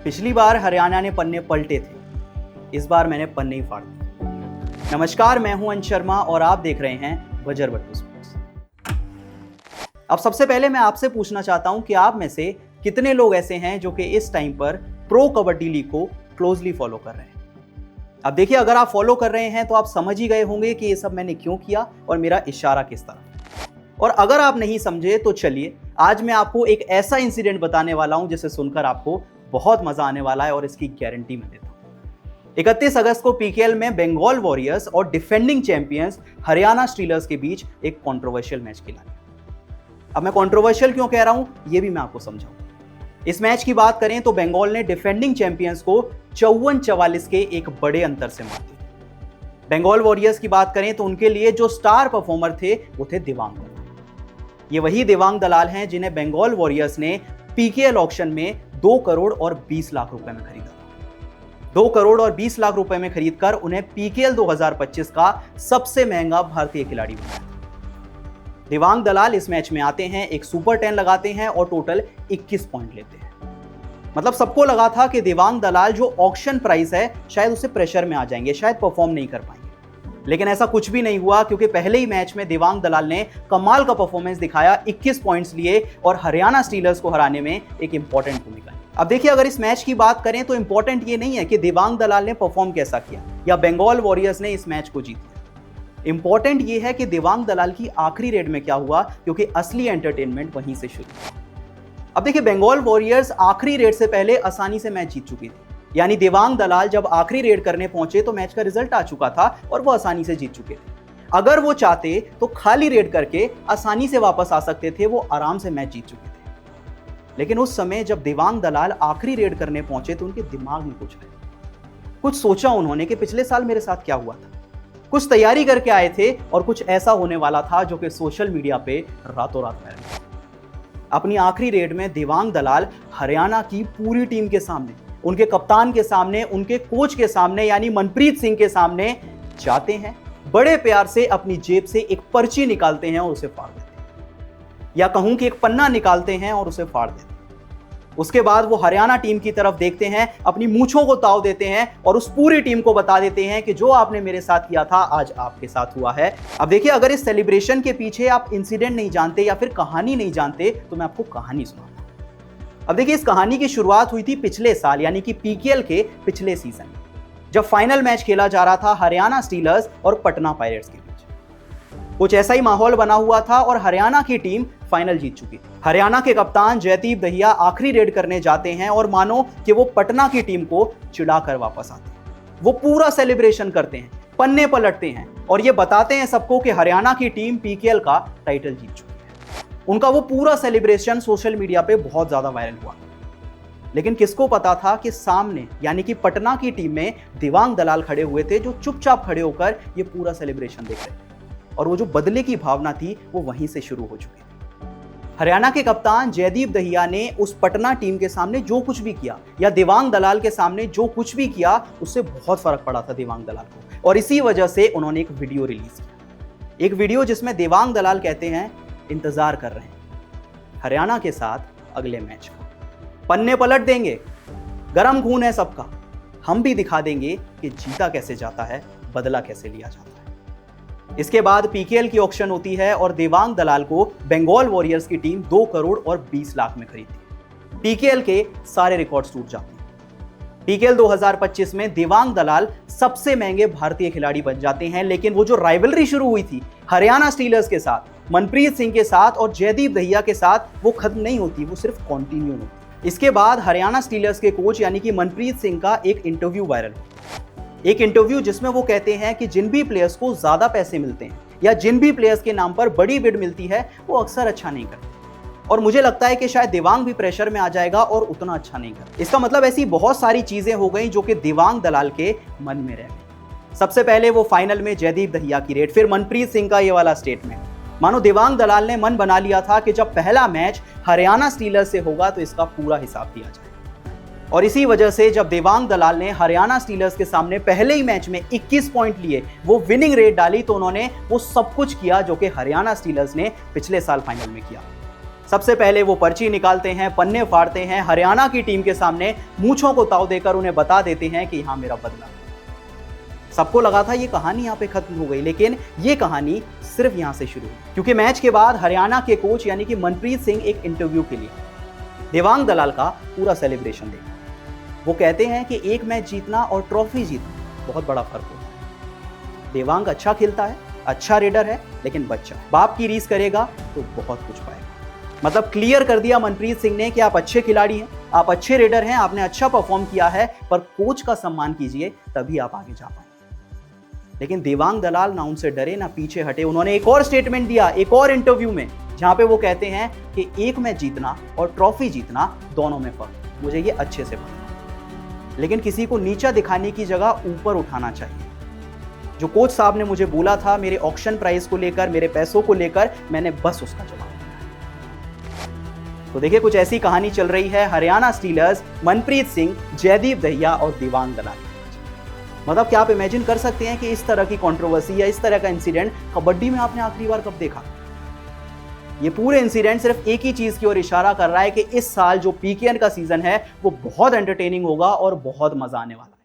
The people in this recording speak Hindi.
पिछली बार हरियाणा ने पन्ने पलटे थे, इस बार मैंने पन्ने ही फाड़ दिए। नमस्कार, मैं हूं अंश शर्मा और आप देख रहे हैं वजरबट्टू स्पोर्ट्स। अब सबसे पहले मैं आपसे पूछना चाहता हूं कि आप में से कितने लोग ऐसे हैं जो कि इस टाइम पर प्रो कबड्डी लीग को क्लोजली फॉलो कर रहे हैं। अब देखिए, अगर आप फॉलो कर रहे हैं तो आप समझ ही गए होंगे कि ये सब मैंने क्यों किया और मेरा इशारा किस तरफ। और अगर आप नहीं समझे तो चलिए, आज मैं आपको एक ऐसा इंसिडेंट बताने वाला हूं जिसे सुनकर आपको बहुत मजा आने वाला है और इसकी गारंटी मैं देता हूं। 31 अगस्त को पीकेएल में बंगाल वॉरियर्स और डिफेंडिंग चैंपियंस हरियाणा स्टीलर्स के बीच एक कंट्रोवर्शियल मैच खेला गया। अब मैं कंट्रोवर्शियल क्यों कह रहा हूं, यह भी मैं आपको समझाऊंगा। इस मैच की बात करें तो बंगाल ने डिफेंडिंग चैंपियंस को 54-44 के एक बड़े अंतर से मार दिया। बंगाल वॉरियर्स की बात करें तो उनके लिए जो स्टार परफॉर्मर थे वो थे देवांग दलाल। ये वही देवांग दलाल हैं जिन्हें बंगाल वॉरियर्स ने पीकेएल ऑक्शन में 2 करोड़ और 20 लाख रुपए में खरीदा। 2 करोड़ और 20 लाख रुपए में खरीदकर उन्हें पीकेएल 2025 का सबसे महंगा भारतीय खिलाड़ी बनाया। देवांग दलाल इस मैच में आते हैं, एक सुपर 10 लगाते हैं और टोटल 21 पॉइंट लेते हैं। मतलब सबको लगा था कि देवांग दलाल जो ऑक्शन प्राइस है शायद उससे प्रेशर में आ जाएंगे, शायद परफॉर्म नहीं कर पाएंगे। लेकिन ऐसा कुछ भी नहीं हुआ, क्योंकि पहले ही मैच में देवांग दलाल ने कमाल का परफॉर्मेंस दिखाया, 21 पॉइंट्स लिए और हरियाणा स्टीलर्स को हराने में एक इंपॉर्टेंट भूमिका। अब देखिए, अगर इस मैच की बात करें तो इंपॉर्टेंट ये नहीं है कि देवांग दलाल ने परफॉर्म कैसा किया या बंगाल वॉरियर्स ने इस मैच को जीत लिया। इंपॉर्टेंट ये है कि देवांग दलाल की आखिरी रेड में क्या हुआ, क्योंकि असली एंटरटेनमेंट वहीं से शुरू हुआ। अब देखिए, बंगाल वॉरियर्स आखिरी रेड से पहले आसानी से मैच जीत चुकी थी, यानी देवांग दलाल जब आखिरी रेड करने पहुंचे तो मैच का रिजल्ट आ चुका था और वो आसानी से जीत चुके थे। अगर वो चाहते तो खाली रेड करके आसानी से वापस आ सकते थे, वो आराम से मैच जीत चुके थे। लेकिन उस समय जब देवांग दलाल आखिरी रेड करने पहुंचे तो उनके दिमाग में कुछ आया। कुछ सोचा उन्होंने कि पिछले साल मेरे साथ क्या हुआ था। कुछ तैयारी करके आए थे और कुछ ऐसा होने वाला था जो कि सोशल मीडिया पे रातों रात वायरल हुआ। अपनी आखिरी रेड में देवांग दलाल हरियाणा की पूरी टीम के सामने, उनके कप्तान के सामने, उनके कोच के सामने यानी मनप्रीत सिंह के सामने जाते हैं, बड़े प्यार से अपनी जेब से एक पर्ची निकालते हैं और उसे फाड़ देते हैं, या कहूं कि एक पन्ना निकालते हैं और उसे फाड़ देते हैं। उसके बाद वो हरियाणा टीम की तरफ देखते हैं, अपनी मूंछों को ताव देते हैं और उस पूरी टीम को बता देते हैं कि जो आपने मेरे साथ किया था आज आपके साथ हुआ है। अब देखिए, अगर इस सेलिब्रेशन के पीछे आप इंसिडेंट नहीं जानते या फिर कहानी नहीं जानते तो मैं आपको कहानी सुनाता हूं। अब देखिए, इस कहानी की शुरुआत हुई थी पिछले साल, यानी कि पीकेएल के पिछले सीजन में, जब फाइनल मैच खेला जा रहा था हरियाणा स्टीलर्स और पटना पायरेट्स के बीच। कुछ ऐसा ही माहौल बना हुआ था और हरियाणा की टीम फाइनल जीत चुकी थी। हरियाणा के कप्तान जयदीप दहिया आखिरी रेड करने जाते हैं और मानो कि वो पटना की टीम को चिढ़ाकर वापस आते हैं। वो पूरा सेलिब्रेशन करते हैं, पन्ने पलटते हैं और ये बताते हैं सबको कि हरियाणा की टीम पीकेएल का टाइटल जीत चुकी है। उनका वो पूरा सेलिब्रेशन सोशल मीडिया पे बहुत ज्यादा वायरल हुआ। लेकिन किसको पता था कि सामने यानी कि पटना की टीम में देवांग दलाल खड़े हुए थे, जो चुपचाप खड़े होकर ये पूरा सेलिब्रेशन देख रहे थे और वो जो बदले की भावना थी वो वहीं से शुरू हो चुकी थी। हरियाणा के कप्तान जयदीप दहिया ने उस पटना टीम के सामने जो कुछ भी किया या देवांग दलाल के सामने जो कुछ भी किया, उससे बहुत फर्क पड़ा था देवांग दलाल को, और इसी वजह से उन्होंने एक वीडियो रिलीज किया। एक वीडियो जिसमें देवांग दलाल कहते हैं, इंतजार कर रहे हैं हरियाणा के साथ अगले मैच का, पन्ने पलट देंगे, गरम खून है सबका, हम भी दिखा देंगे कि जीता कैसे जाता है, बदला कैसे लिया जाता है। इसके बाद पीकेएल की ऑक्शन होती है और देवांग दलाल को बंगाल वॉरियर्स की टीम 2 करोड़ और 20 लाख में खरीदती है। पीकेएल के सारे रिकॉर्ड्स टूट जाते हैं। पीकेएल 2025 में देवांग दलाल सबसे महंगे भारतीय खिलाड़ी बन जाते हैं। लेकिन वो जो राइवलरी शुरू हुई थी हरियाणा स्टीलर्स के साथ, मनप्रीत सिंह के साथ और जयदीप दहिया के साथ, वो खत्म नहीं होती, वो सिर्फ कंटिन्यू होती। इसके बाद हरियाणा स्टीलर्स के कोच यानी कि मनप्रीत सिंह का एक इंटरव्यू वायरल हुआ। एक इंटरव्यू जिसमें वो कहते हैं कि जिन भी प्लेयर्स को ज्यादा पैसे मिलते हैं या जिन भी प्लेयर्स के नाम पर बड़ी बिड मिलती है वो अक्सर अच्छा नहीं करते, और मुझे लगता है कि शायद देवांग भी प्रेशर में आ जाएगा और उतना अच्छा नहीं करता। इसका मतलब ऐसी बहुत सारी चीजें हो गई जो कि देवांग दलाल के मन में रह गई। सबसे पहले वो फाइनल में जयदीप दहिया की रेड, फिर मनप्रीत सिंह का ये वाला स्टेटमेंट। मानो देवांग दलाल ने मन बना लिया था कि जब पहला मैच हरियाणा स्टीलर्स से होगा तो इसका पूरा हिसाब दिया जाए। और इसी वजह से जब देवांग दलाल ने हरियाणा स्टीलर्स के सामने पहले ही मैच में 21 पॉइंट लिए, वो विनिंग रेट डाली, तो उन्होंने वो सब कुछ किया जो कि हरियाणा स्टीलर्स ने पिछले साल फाइनल में किया। सबसे पहले वो पर्ची निकालते हैं, पन्ने फाड़ते हैं, हरियाणा की टीम के सामने मूंछों को ताव देकर उन्हें बता देते हैं कि हाँ मेरा बदला। सबको लगा था ये कहानी यहाँ पे खत्म हो गई, लेकिन ये कहानी सिर्फ यहाँ से शुरू हुई, क्योंकि मैच के बाद हरियाणा के कोच यानी कि मनप्रीत सिंह एक इंटरव्यू के लिए देवांग दलाल का पूरा सेलिब्रेशन देखा। वो कहते हैं कि एक मैच जीतना और ट्रॉफी जीतना बहुत बड़ा फर्क होता है। देवांग अच्छा खेलता है, अच्छा रेडर है, लेकिन बच्चा बाप की रीस करेगा तो बहुत कुछ पाएगा। मतलब क्लियर कर दिया मनप्रीत सिंह ने कि आप अच्छे खिलाड़ी हैं, आप अच्छे रेडर हैं, आपने अच्छा परफॉर्म किया है, पर कोच का सम्मान कीजिए तभी आप आगे जा पाएंगे। लेकिन देवांग दलाल ना उनसे डरे ना पीछे हटे। उन्होंने एक और स्टेटमेंट दिया एक और इंटरव्यू में, जहां पे वो कहते हैं कि एक मैच जीतना और ट्रॉफी जीतना दोनों में फर्क, मुझे ये अच्छे से पता है, लेकिन किसी को नीचा दिखाने की जगह ऊपर उठाना चाहिए। जो कोच साहब ने मुझे बोला था मेरे ऑक्शन प्राइस को लेकर, मेरे पैसों को लेकर, मैंने बस उसका जवाब दिया। तो देखिए कुछ ऐसी कहानी चल रही है हरियाणा स्टीलर्स, मनप्रीत सिंह, जयदीप दहिया और देवांग दलाल। मतलब क्या आप इमेजिन कर सकते हैं कि इस तरह की कंट्रोवर्सी या इस तरह का इंसिडेंट कबड्डी में आपने आखिरी बार कब देखा? ये पूरे इंसिडेंट सिर्फ एक ही चीज की ओर इशारा कर रहा है कि इस साल जो पीकेएन का सीजन है वो बहुत एंटरटेनिंग होगा और बहुत मजा आने वाला है।